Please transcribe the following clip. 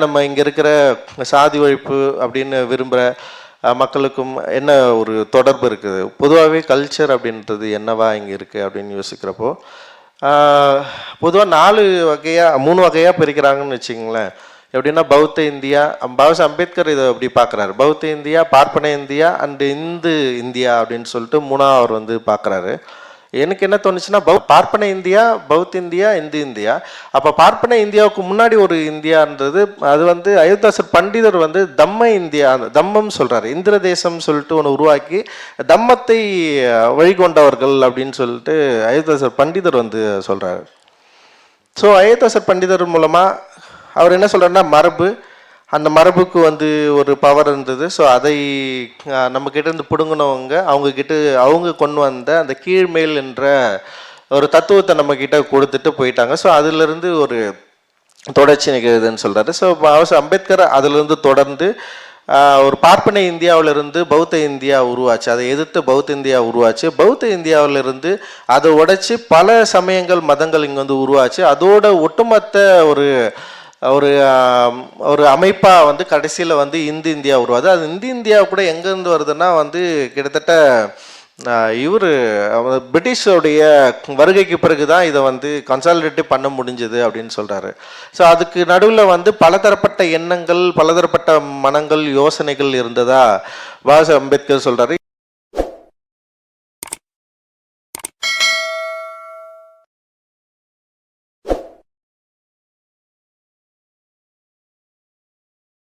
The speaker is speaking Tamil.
நம்ம இங்கே இருக்கிற சாதி ஒழிப்பு அப்படின்னு விரும்புகிற மக்களுக்கும் என்ன ஒரு தொடர்பு இருக்குது? பொதுவாகவே கல்ச்சர் அப்படின்றது என்னவா இங்கே இருக்குது அப்படின்னு யோசிக்கிறப்போ பொதுவாக 3 வகையாக பிரிக்கிறாங்கன்னு வச்சுங்களேன். எப்படின்னா பௌத்த இந்தியா, பாபா அம்பேத்கர் இதை எப்படி பார்க்குறாரு, பௌத்த இந்தியா, பார்ப்பன இந்தியா அண்டு இந்தியா அப்படின்னு சொல்லிட்டு 3ஆக அவர் வந்து பார்க்குறாரு. எனக்கு என்ன தோணுச்சுன்னா பார்ப்பன இந்தியா, பௌத்த இந்தியா, இந்தியா. அப்போ பார்ப்பன இந்தியாவுக்கு முன்னாடி ஒரு இந்தியான்றது அது வந்து அயோத்தியாசர் பண்டிதர் வந்து தம்ம இந்தியா, தம்மம் சொல்கிறாரு, இந்திர தேசம் சொல்லிட்டு ஒன்று உருவாக்கி தம்மத்தை வழிகொண்டவர்கள் அப்படின்னு சொல்லிட்டு அயோத்தியாசர் பண்டிதர் வந்து சொல்கிறாரு. ஸோ அயோத்தியாசர் பண்டிதர் மூலமாக அவர் என்ன சொல்கிறாருன்னா மரபு, அந்த மரபுக்கு வந்து ஒரு பவர் இருந்தது. ஸோ அதை நம்மக்கிட்ட இருந்து பிடுங்கினவங்க அவங்க கொண்டு வந்த அந்த கீழ்மேல் என்ற ஒரு தத்துவத்தை நம்மக்கிட்ட கொடுத்துட்டு போயிட்டாங்க. ஸோ அதிலிருந்து ஒரு தொடர்ச்சி நிகழ்துன்னு சொல்கிறாரு. ஸோ அம்பேத்கர் அதிலிருந்து தொடர்ந்து ஒரு பார்ப்பன இந்தியாவிலிருந்து பௌத்த இந்தியா உருவாச்சு, அதை எதிர்த்து பௌத்த இந்தியா உருவாச்சு. பௌத்த இந்தியாவிலிருந்து அதை உடைச்சி பல சமயங்கள் மதங்கள் இங்கே வந்து உருவாச்சு. அதோட ஒட்டுமொத்த ஒரு ஒரு ஒரு அமைப்பாக வந்து கடைசியில் வந்து இந்தியா உருவாது. அது இந்தியா கூட எங்கேருந்து வருதுன்னா வந்து கிட்டத்தட்ட பிரிட்டிஷோடைய வருகைக்கு பிறகு தான் இதை வந்து கன்சாலிடேட்டிவ் பண்ண முடிஞ்சது அப்படின்னு சொல்கிறாரு. ஸோ அதுக்கு நடுவில் வந்து பலதரப்பட்ட எண்ணங்கள், பலதரப்பட்ட மனங்கள், யோசனைகள் இருந்ததா பாபா அம்பேத்கர் சொல்கிறாரு.